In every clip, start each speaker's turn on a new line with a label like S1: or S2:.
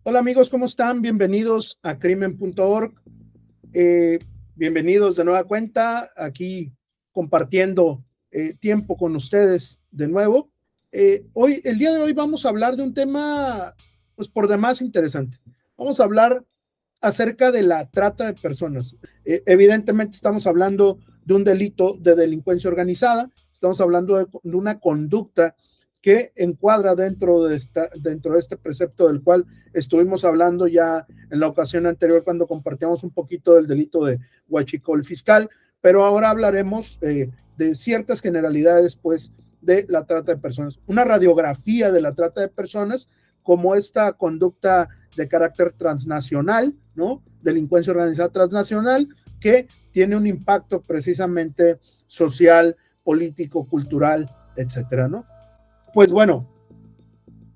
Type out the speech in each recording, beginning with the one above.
S1: Hola amigos, ¿cómo están? Bienvenidos a crimen.org. Eh, Bienvenidos de nueva cuenta, aquí compartiendo tiempo con ustedes de nuevo. El día de hoy vamos a hablar de un tema, pues por demás interesante. Vamos a hablar acerca de la trata de personas. Evidentemente estamos hablando de un delito de delincuencia organizada, estamos hablando de una conducta que encuadra dentro de este precepto del cual estuvimos hablando ya en la ocasión anterior cuando compartíamos un poquito del delito de huachicol fiscal, pero ahora hablaremos de ciertas generalidades pues de la trata de personas, una radiografía de la trata de personas como esta conducta de carácter transnacional, ¿no? Delincuencia organizada transnacional que tiene un impacto precisamente social, político, cultural, etcétera, ¿no? Pues bueno,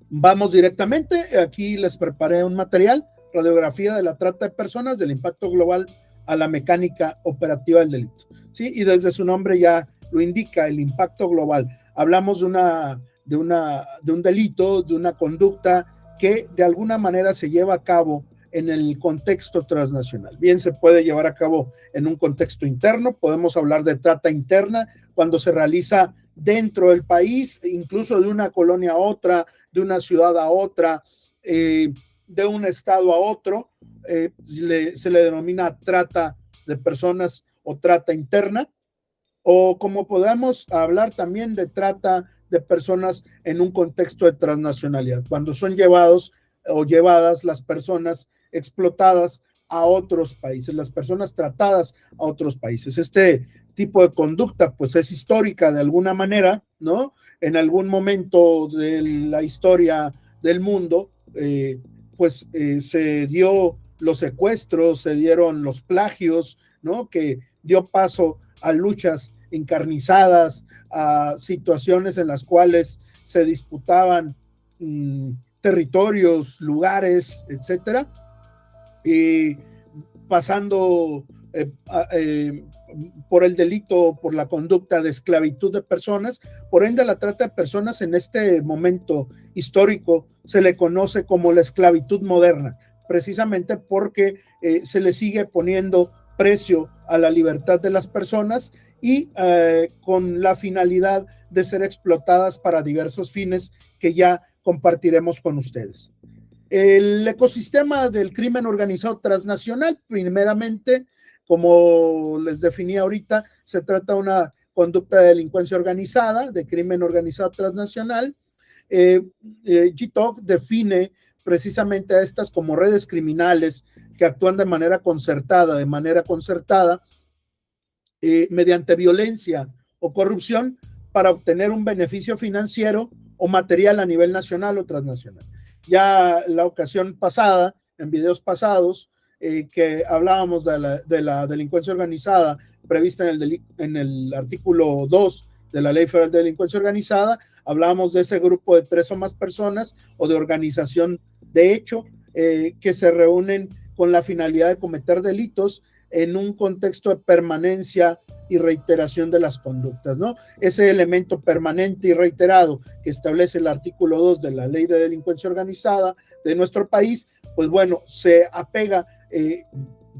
S1: vamos directamente. Aquí les preparé un material, radiografía de la trata de personas, del impacto global a la mecánica operativa del delito. ¿Sí? Y desde su nombre ya lo indica, el impacto global. Hablamos de un delito, de una conducta que de alguna manera se lleva a cabo en el contexto transnacional. Bien, se puede llevar a cabo en un contexto interno, podemos hablar de trata interna cuando se realiza dentro del país, incluso de una colonia a otra, de una ciudad a otra, de un estado a otro, se le denomina trata de personas o trata interna, o como podamos hablar también de trata de personas en un contexto de transnacionalidad, cuando son llevados o llevadas las personas explotadas a otros países, las personas tratadas a otros países. Este tipo de conducta pues es histórica de alguna manera, ¿no? En algún momento de la historia del mundo, se dio los secuestros, se dieron los plagios, ¿no? Que dio paso a luchas encarnizadas, a situaciones en las cuales se disputaban territorios, lugares, etcétera, y pasando por el delito, por la conducta de esclavitud de personas. Por ende, la trata de personas en este momento histórico se le conoce como la esclavitud moderna, precisamente porque se le sigue poniendo precio a la libertad de las personas y con la finalidad de ser explotadas para diversos fines que ya compartiremos con ustedes. El ecosistema del crimen organizado transnacional, primeramente, como les definí ahorita, se trata de una conducta de delincuencia organizada, de crimen organizado transnacional. GTOC define precisamente a estas como redes criminales que actúan de manera concertada, mediante violencia o corrupción para obtener un beneficio financiero o material a nivel nacional o transnacional. Ya la ocasión pasada, en videos pasados, que hablábamos de la delincuencia organizada prevista en el artículo 2 de la Ley Federal de Delincuencia Organizada, hablábamos de ese grupo de 3 o más personas o de organización de hecho que se reúnen con la finalidad de cometer delitos en un contexto de permanencia y reiteración de las conductas, ¿no? Ese elemento permanente y reiterado que establece el artículo 2 de la Ley de Delincuencia Organizada de nuestro país, pues bueno, se apega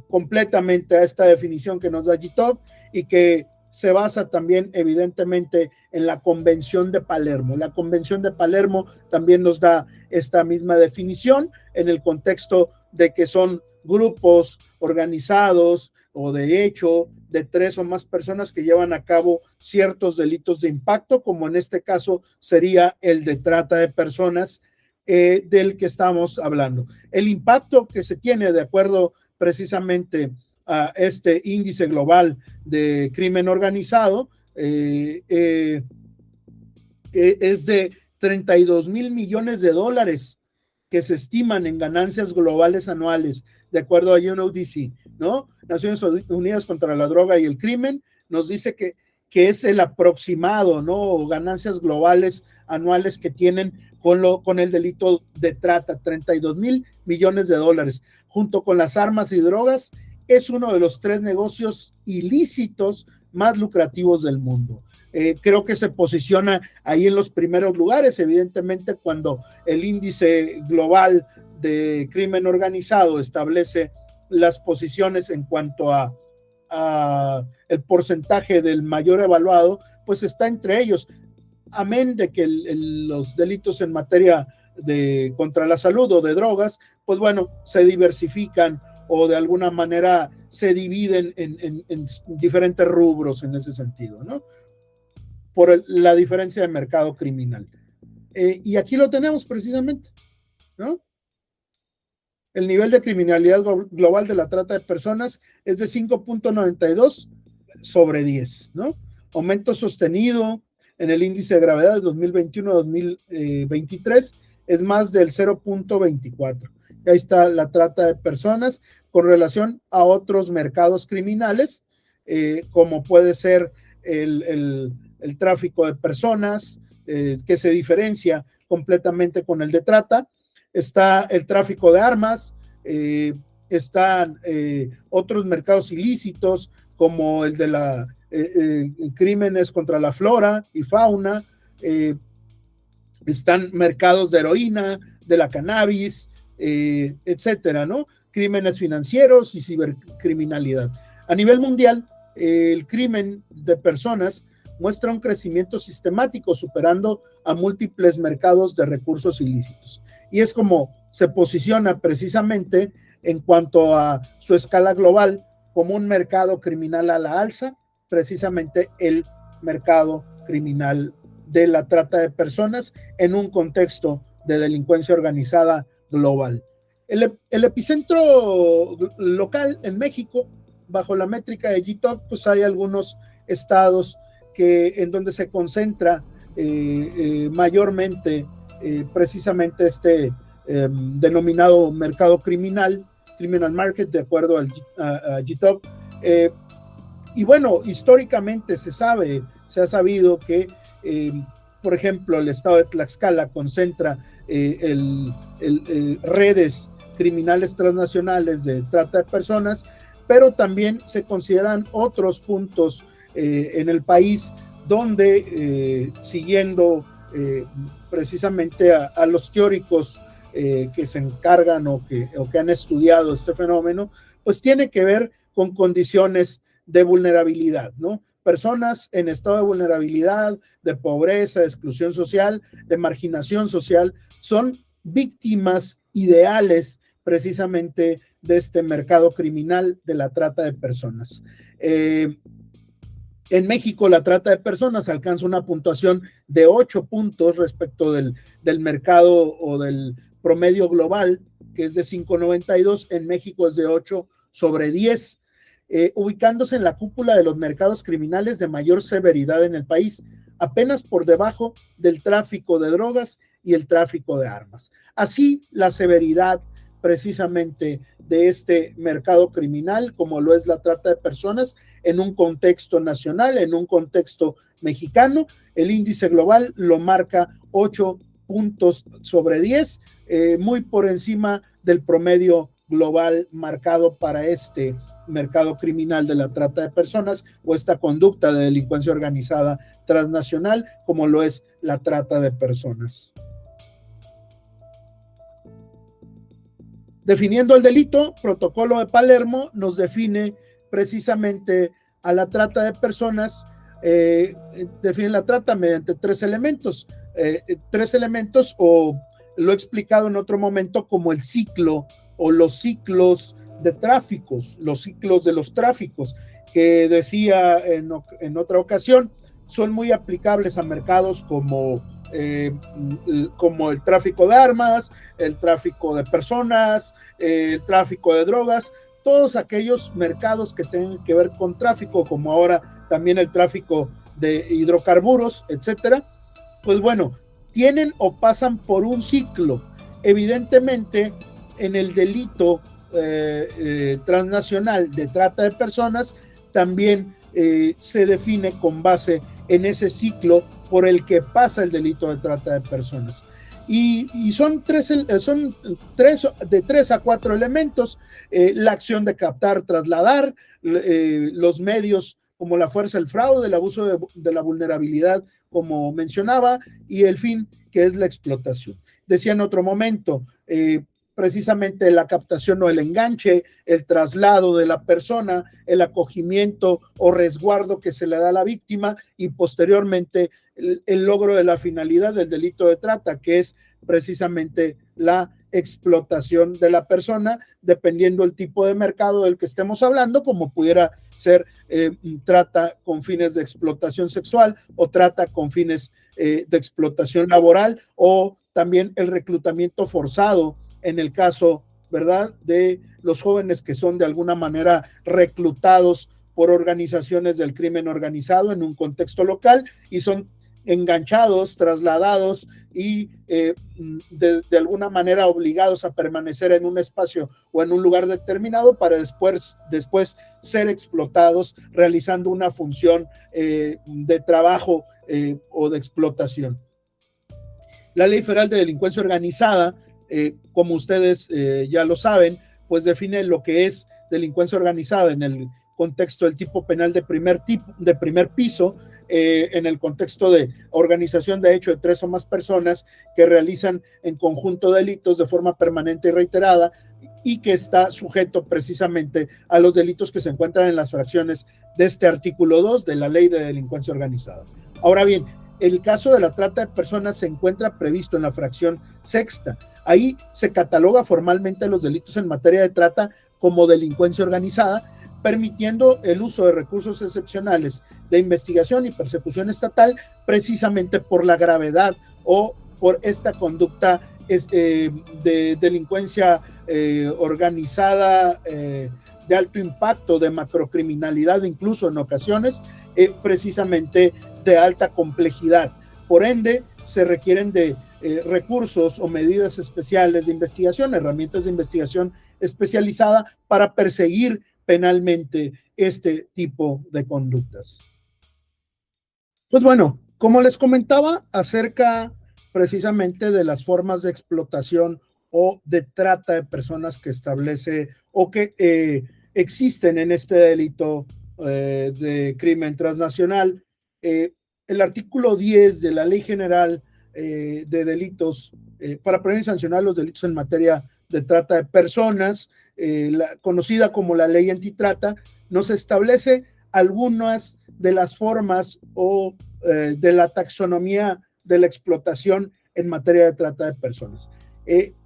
S1: completamente a esta definición que nos da GTOC y que se basa también evidentemente en la Convención de Palermo. La Convención de Palermo también nos da esta misma definición en el contexto de que son grupos organizados o de hecho de 3 o más personas que llevan a cabo ciertos delitos de impacto, como en este caso sería el de trata de personas del que estamos hablando. El impacto que se tiene de acuerdo precisamente a este índice global de crimen organizado es de 32 mil millones de dólares que se estiman en ganancias globales anuales, de acuerdo a UNODC, ¿no? Naciones Unidas contra la Droga y el Crimen nos dice que es el aproximado, ¿no? Ganancias globales anuales que tienen con el delito de trata, 32 mil millones de dólares. Junto con las armas y drogas, es uno de los 3 negocios ilícitos más lucrativos del mundo. Creo que se posiciona ahí en los primeros lugares, evidentemente cuando el índice global de crimen organizado establece las posiciones en cuanto a el porcentaje del mayor evaluado, pues está entre ellos, amén de que los delitos en materia de contra la salud o de drogas, pues bueno, se diversifican o de alguna manera se dividen en diferentes rubros en ese sentido, ¿no? Por la diferencia de mercado criminal. Y aquí lo tenemos precisamente, ¿no? El nivel de criminalidad global de la trata de personas es de 5.92 sobre 10, ¿no? Aumento sostenido en el índice de gravedad de 2021-2023 es más del 0.24. Ahí está la trata de personas con relación a otros mercados criminales, como puede ser el tráfico de personas, que se diferencia completamente con el de trata. Está el tráfico de armas, están otros mercados ilícitos como el de la crímenes contra la flora y fauna, están mercados de heroína, de la cannabis, etcétera, ¿no? Crímenes financieros y cibercriminalidad. A nivel mundial, el crimen de personas muestra un crecimiento sistemático, superando a múltiples mercados de recursos ilícitos. Y es como se posiciona precisamente en cuanto a su escala global como un mercado criminal a la alza, precisamente el mercado criminal de la trata de personas en un contexto de delincuencia organizada global. El epicentro local en México, bajo la métrica de GTOC, pues hay algunos estados en donde se concentra mayormente precisamente este denominado mercado criminal, criminal market, de acuerdo a GTOC. Y bueno, históricamente se ha sabido que, por ejemplo, el estado de Tlaxcala concentra redes criminales transnacionales de trata de personas, pero también se consideran otros puntos en el país donde, siguiendo precisamente a los teóricos que se encargan o que han estudiado este fenómeno, pues tiene que ver con condiciones de vulnerabilidad, ¿no? Personas en estado de vulnerabilidad, de pobreza, de exclusión social, de marginación social, son víctimas ideales precisamente de este mercado criminal de la trata de personas. En México, la trata de personas alcanza una puntuación de 8 puntos respecto del mercado o del promedio global, que es de 5.92. En México es de 8 sobre 10, ubicándose en la cúpula de los mercados criminales de mayor severidad en el país, apenas por debajo del tráfico de drogas y el tráfico de armas. Así, la severidad precisamente de este mercado criminal, como lo es la trata de personas, en un contexto nacional, en un contexto mexicano, el índice global lo marca 8 puntos sobre 10, muy por encima del promedio global marcado para este mercado criminal de la trata de personas o esta conducta de delincuencia organizada transnacional, como lo es la trata de personas. Definiendo el delito, Protocolo de Palermo nos define precisamente a la trata de personas, define la trata mediante tres elementos, o lo he explicado en otro momento como el ciclo o los ciclos de tráficos, los ciclos de los tráficos, que decía en otra ocasión, son muy aplicables a mercados como el tráfico de armas, el tráfico de personas, el tráfico de drogas, todos aquellos mercados que tengan que ver con tráfico, como ahora también el tráfico de hidrocarburos, etcétera. Pues bueno, tienen o pasan por un ciclo. Evidentemente, en el delito transnacional de trata de personas, también se define con base en ese ciclo por el que pasa el delito de trata de personas. Y son de 3 a 4 elementos: la acción de captar, trasladar, los medios como la fuerza, el fraude, el abuso de la vulnerabilidad, como mencionaba, y el fin, que es la explotación. Decía en otro momento, precisamente la captación o el enganche, el traslado de la persona, el acogimiento o resguardo que se le da a la víctima y posteriormente el logro de la finalidad del delito de trata, que es precisamente la explotación de la persona, dependiendo el tipo de mercado del que estemos hablando, como pudiera ser trata con fines de explotación sexual o trata con fines de explotación laboral, o también el reclutamiento forzado en el caso, ¿verdad?, de los jóvenes que son de alguna manera reclutados por organizaciones del crimen organizado en un contexto local y son enganchados, trasladados y de alguna manera obligados a permanecer en un espacio o en un lugar determinado para después ser explotados realizando una función de trabajo o de explotación. La Ley Federal de Delincuencia Organizada, como ustedes ya lo saben, pues define lo que es delincuencia organizada en el contexto del tipo penal de primer piso, en el contexto de organización de hecho de 3 o más personas que realizan en conjunto delitos de forma permanente y reiterada y que está sujeto precisamente a los delitos que se encuentran en las fracciones de este artículo 2 de la Ley de Delincuencia Organizada. Ahora bien, el caso de la trata de personas se encuentra previsto en la fracción sexta. Ahí se cataloga formalmente los delitos en materia de trata como delincuencia organizada, permitiendo el uso de recursos excepcionales de investigación y persecución estatal precisamente por la gravedad o por esta conducta de delincuencia organizada de alto impacto, de macrocriminalidad incluso en ocasiones, precisamente de alta complejidad. Por ende, se requieren de recursos o medidas especiales de investigación, herramientas de investigación especializada para perseguir penalmente este tipo de conductas. Pues bueno, como les comentaba acerca precisamente de las formas de explotación o de trata de personas que establece o que existen en este delito de crimen transnacional, el artículo 10 de la Ley General de Delitos para prevenir y sancionar los delitos en materia de trata de personas, conocida como la Ley Antitrata, nos establece algunas de las formas o de la taxonomía de la explotación en materia de trata de personas.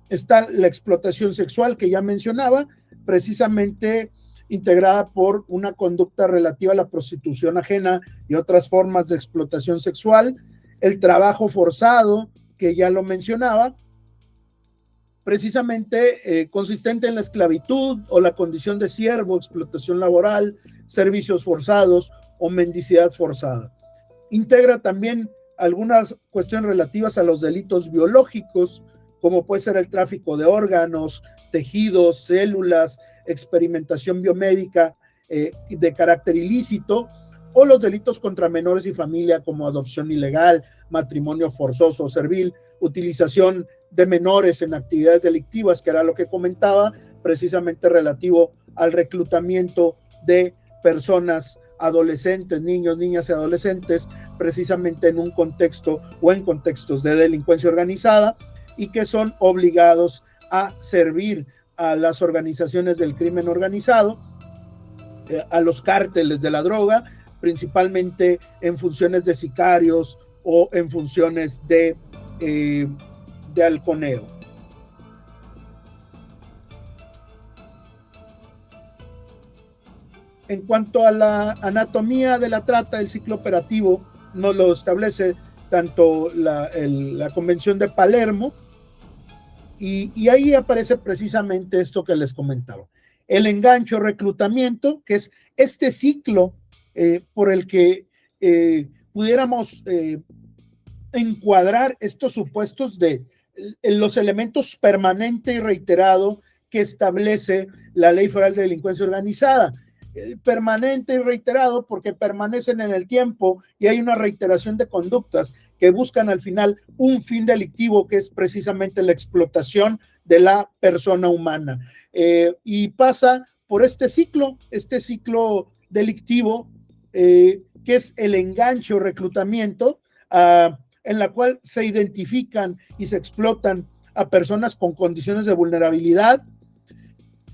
S1: Está la explotación sexual que ya mencionaba, precisamente integrada por una conducta relativa a la prostitución ajena y otras formas de explotación sexual, el trabajo forzado, que ya lo mencionaba, precisamente consistente en la esclavitud o la condición de siervo, explotación laboral, servicios forzados o mendicidad forzada. Integra también algunas cuestiones relativas a los delitos biológicos, como puede ser el tráfico de órganos, tejidos, células, experimentación biomédica de carácter ilícito, o los delitos contra menores y familia como adopción ilegal, matrimonio forzoso o servil, utilización de menores en actividades delictivas, que era lo que comentaba, precisamente relativo al reclutamiento de personas adolescentes, niños, niñas y adolescentes, precisamente en un contexto o en contextos de delincuencia organizada, y que son obligados a servir a las organizaciones del crimen organizado, a los cárteles de la droga, principalmente en funciones de sicarios o en funciones de halconeo. En cuanto a la anatomía de la trata, el ciclo operativo nos lo establece tanto la Convención de Palermo, y ahí aparece precisamente esto que les comentaba. El enganche o reclutamiento, que es este ciclo por el que pudiéramos encuadrar estos supuestos de los elementos permanente y reiterado que establece la Ley Federal de Delincuencia Organizada. Permanente y reiterado porque permanecen en el tiempo y hay una reiteración de conductas que buscan al final un fin delictivo, que es precisamente la explotación de la persona humana, y pasa por este ciclo delictivo, que es el enganche o reclutamiento, en la cual se identifican y se explotan a personas con condiciones de vulnerabilidad.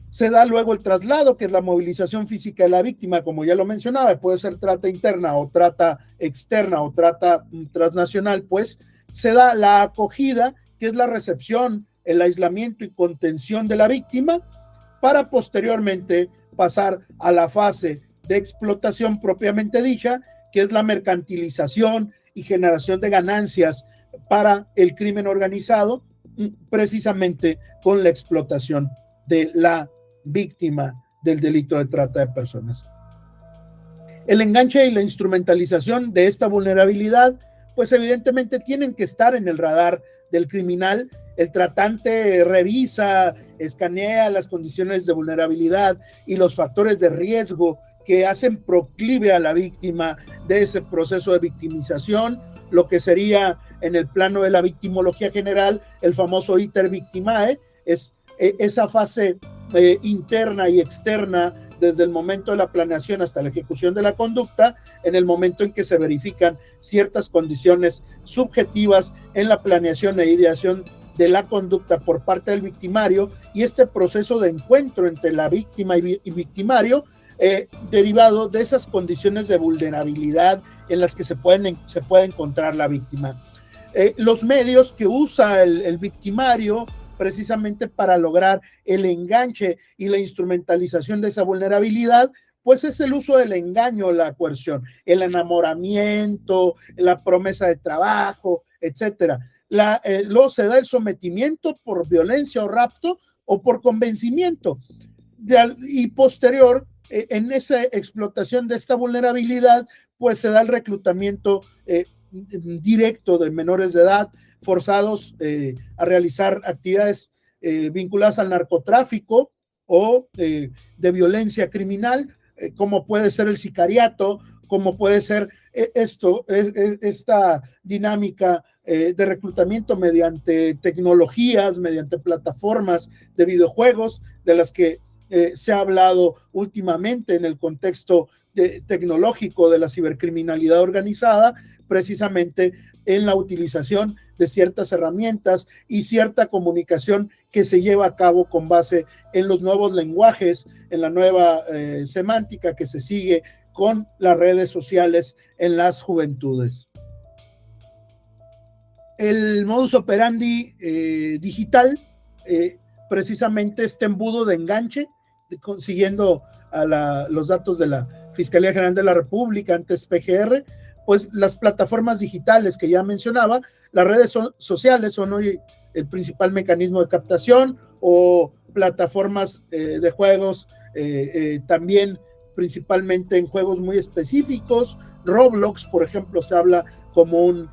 S1: Se da luego el traslado, que es la movilización física de la víctima, como ya lo mencionaba, puede ser trata interna o trata externa o trata transnacional, pues se da la acogida, que es la recepción, el aislamiento y contención de la víctima, para posteriormente pasar a la fase de explotación propiamente dicha, que es la mercantilización y generación de ganancias para el crimen organizado, precisamente con la explotación de la víctima del delito de trata de personas. El enganche y la instrumentalización de esta vulnerabilidad, pues evidentemente tienen que estar en el radar del criminal. El tratante revisa, escanea las condiciones de vulnerabilidad y los factores de riesgo que hacen proclive a la víctima de ese proceso de victimización, lo que sería en el plano de la victimología general, el famoso iter victimae, es esa fase interna y externa desde el momento de la planeación hasta la ejecución de la conducta, en el momento en que se verifican ciertas condiciones subjetivas en la planeación e ideación de la conducta por parte del victimario, y este proceso de encuentro entre la víctima y victimario, derivado de esas condiciones de vulnerabilidad en las que se puede encontrar la víctima. Los medios que usa el victimario precisamente para lograr el enganche y la instrumentalización de esa vulnerabilidad, pues es el uso del engaño, la coerción, el enamoramiento, la promesa de trabajo, etcétera. Luego se da el sometimiento por violencia o rapto o por convencimiento. Y posterior, en esa explotación de esta vulnerabilidad, pues se da el reclutamiento directo de menores de edad, forzados a realizar actividades vinculadas al narcotráfico o de violencia criminal, como puede ser el sicariato, como puede ser esta dinámica de reclutamiento mediante tecnologías, mediante plataformas de videojuegos, de las que se ha hablado últimamente en el contexto tecnológico de la cibercriminalidad organizada, precisamente en la utilización de ciertas herramientas y cierta comunicación que se lleva a cabo con base en los nuevos lenguajes, en la nueva semántica que se sigue con las redes sociales en las juventudes. El modus operandi digital, precisamente este embudo de enganche, siguiendo a los datos de la Fiscalía General de la República, antes PGR, pues las plataformas digitales que ya mencionaba, las redes sociales son hoy el principal mecanismo de captación, o plataformas de juegos, también principalmente en juegos muy específicos. Roblox, por ejemplo, se habla como un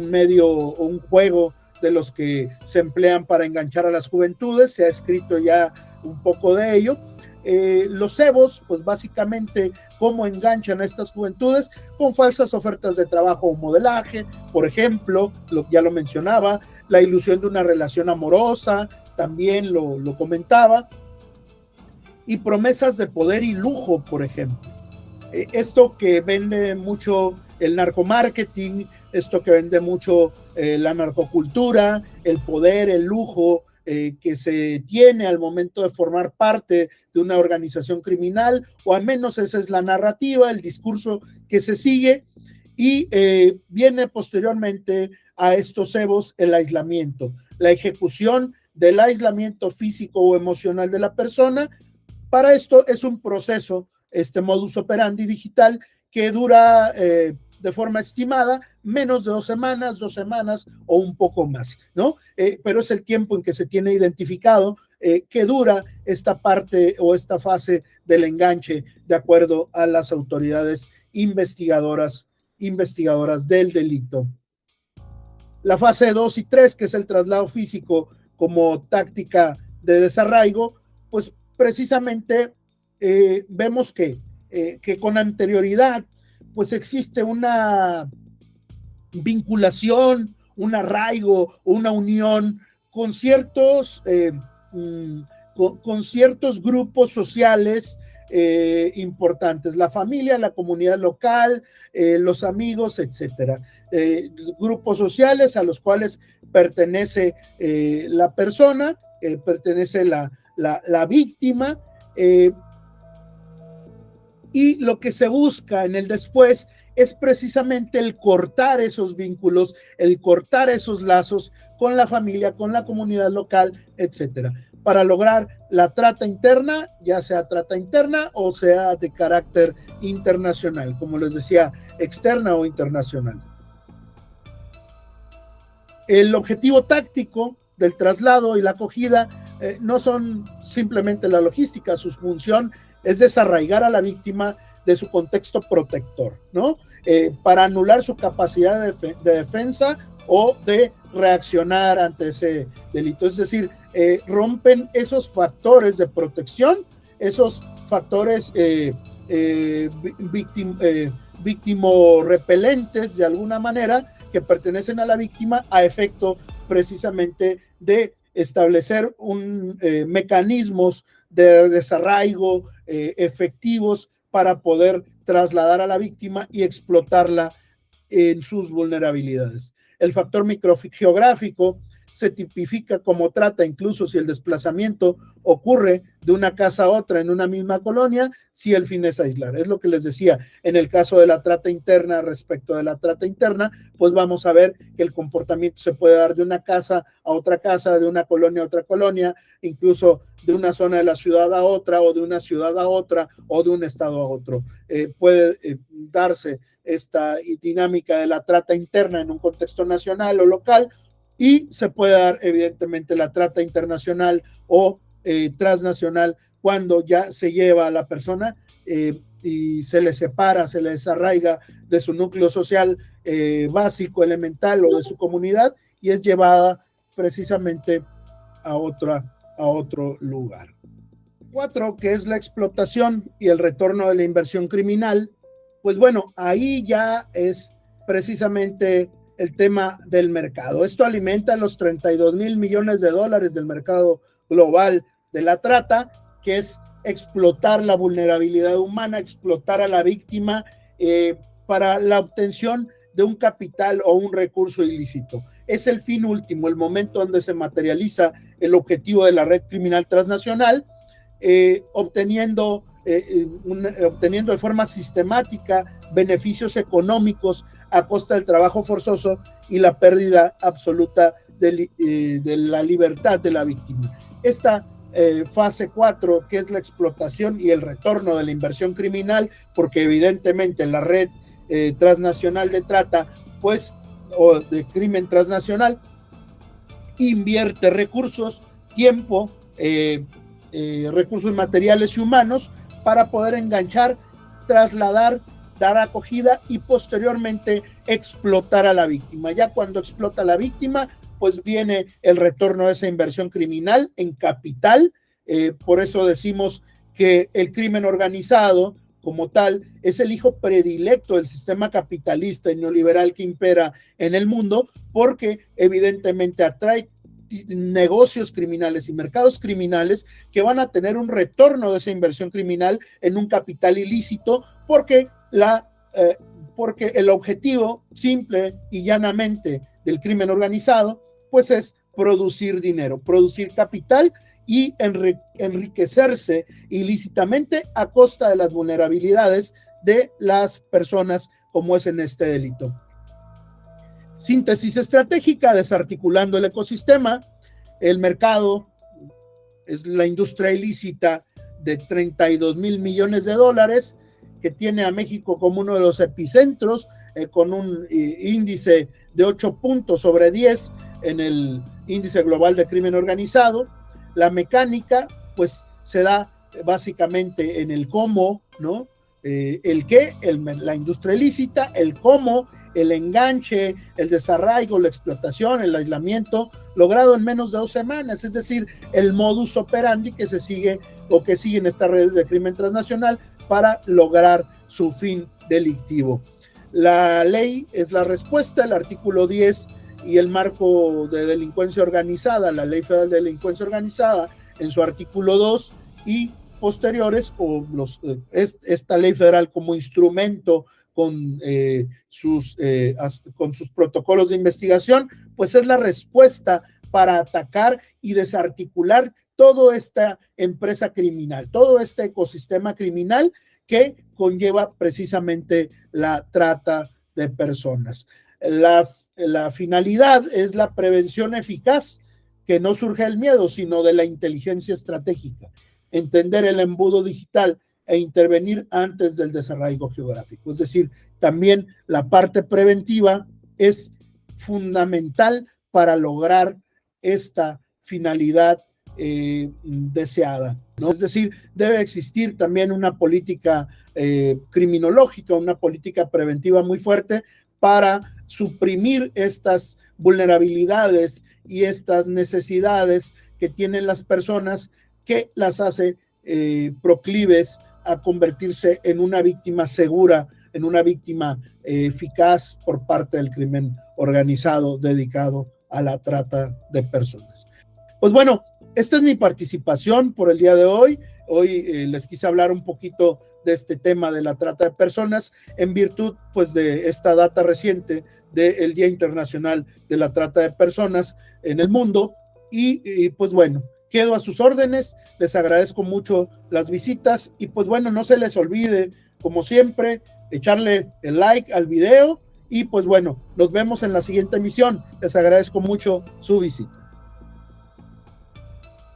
S1: medio o un juego de los que se emplean para enganchar a las juventudes. Se ha escrito ya un poco de ello. Los cebos, pues básicamente cómo enganchan a estas juventudes con falsas ofertas de trabajo o modelaje, por ejemplo, ya lo mencionaba, la ilusión de una relación amorosa, también lo comentaba, y promesas de poder y lujo, por ejemplo. Esto que vende mucho el narcomarketing, esto que vende mucho la narcocultura, el poder, el lujo, que se tiene al momento de formar parte de una organización criminal, o al menos esa es la narrativa, el discurso que se sigue, y viene posteriormente a estos cebos el aislamiento, la ejecución del aislamiento físico o emocional de la persona. Para esto es un proceso, este modus operandi digital, que dura de forma estimada menos de 2 semanas o un poco más, ¿no? Pero es el tiempo en que se tiene identificado que dura esta parte o esta fase del enganche, de acuerdo a las autoridades investigadoras del delito. La fase 2 y 3, que es el traslado físico como táctica de desarraigo, pues precisamente vemos que con anterioridad pues existe una vinculación, un arraigo, una unión con ciertos grupos sociales importantes: la familia, la comunidad local, los amigos, etcétera. Grupos sociales a los cuales pertenece la persona, pertenece la víctima, y lo que se busca en el después es precisamente el cortar esos vínculos, el cortar esos lazos con la familia, con la comunidad local, etcétera, para lograr la trata interna, ya sea trata interna o sea de carácter internacional, como les decía, externa o internacional. El objetivo táctico del traslado y la acogida no son simplemente la logística, su función es desarraigar a la víctima de su contexto protector, ¿no? Para anular su capacidad de defensa o de reaccionar ante ese delito. Es decir, rompen esos factores de protección, esos factores víctimo-repelentes de alguna manera que pertenecen a la víctima, a efecto precisamente de establecer mecanismos de desarraigo efectivos para poder trasladar a la víctima y explotarla en sus vulnerabilidades. El factor microgeográfico se tipifica como trata incluso si el desplazamiento ocurre de una casa a otra en una misma colonia, si el fin es aislar. Es lo que les decía, en el caso de la trata interna, respecto de la trata interna, pues vamos a ver que el comportamiento se puede dar de una casa a otra casa, de una colonia a otra colonia, incluso de una zona de la ciudad a otra, o de una ciudad a otra, o de un estado a otro. Puede darse esta dinámica de la trata interna en un contexto nacional o local, y se puede dar evidentemente la trata internacional o transnacional cuando ya se lleva a la persona y se le separa, se le desarraiga de su núcleo social básico, elemental, o de su comunidad, y es llevada precisamente a otro lugar. 4, que es la explotación y el retorno de la inversión criminal. Pues bueno, ahí ya es precisamente el tema del mercado. Esto alimenta los 32,000 millones de dólares del mercado global de la trata, que es explotar la vulnerabilidad humana, explotar a la víctima para la obtención de un capital o un recurso ilícito. Es el fin último, el momento donde se materializa el objetivo de la red criminal transnacional, obteniendo de forma sistemática beneficios económicos a costa del trabajo forzoso y la pérdida absoluta de la libertad de la víctima. Esta fase 4, que es la explotación y el retorno de la inversión criminal, porque evidentemente la red transnacional de trata, pues, o de crimen transnacional, invierte recursos, tiempo, recursos materiales y humanos para poder enganchar, trasladar, dar acogida y posteriormente explotar a la víctima. Ya cuando explota a la víctima, pues viene el retorno de esa inversión criminal en capital. Por eso decimos que el crimen organizado como tal es el hijo predilecto del sistema capitalista y neoliberal que impera en el mundo, porque evidentemente atrae negocios criminales y mercados criminales que van a tener un retorno de esa inversión criminal en un capital ilícito, porque el objetivo simple y llanamente del crimen organizado pues es producir dinero, producir capital y enriquecerse ilícitamente a costa de las vulnerabilidades de las personas, como es en este delito. Síntesis estratégica: desarticulando el ecosistema. El mercado es la industria ilícita de 32,000 millones de dólares, que tiene a México como uno de los epicentros, con un índice de 8 puntos sobre 10 en el índice global de crimen organizado. La mecánica, pues, se da básicamente en el cómo, ¿no? El qué, la industria ilícita, el cómo, el enganche, el desarraigo, la explotación, el aislamiento, logrado en menos de 2 semanas, es decir, el modus operandi que se sigue o que siguen estas redes de crimen transnacional para lograr su fin delictivo. La ley es la respuesta, el artículo 10 y el marco de delincuencia organizada, la Ley Federal de Delincuencia Organizada en su artículo 2 y posteriores o esta ley federal como instrumento con sus protocolos de investigación, pues es la respuesta para atacar y desarticular toda esta empresa criminal, todo este ecosistema criminal que conlleva precisamente la trata de personas. La finalidad es la prevención eficaz, que no surge del miedo, sino de la inteligencia estratégica, entender el embudo digital e intervenir antes del desarraigo geográfico. Es decir, también la parte preventiva es fundamental para lograr esta finalidad deseada, ¿no? Es decir, debe existir también una política criminológica, una política preventiva muy fuerte para suprimir estas vulnerabilidades y estas necesidades que tienen las personas, que las hace proclives a convertirse en una víctima segura, en una víctima eficaz por parte del crimen organizado dedicado a la trata de personas. Pues bueno, esta es mi participación por el día de hoy. Hoy les quise hablar un poquito de este tema de la trata de personas en virtud pues de esta data reciente del Día Internacional de la Trata de Personas en el mundo y pues bueno, quedo a sus órdenes, les agradezco mucho las visitas y pues bueno, no se les olvide, como siempre, echarle el like al video y pues bueno, nos vemos en la siguiente emisión. Les agradezco mucho su visita.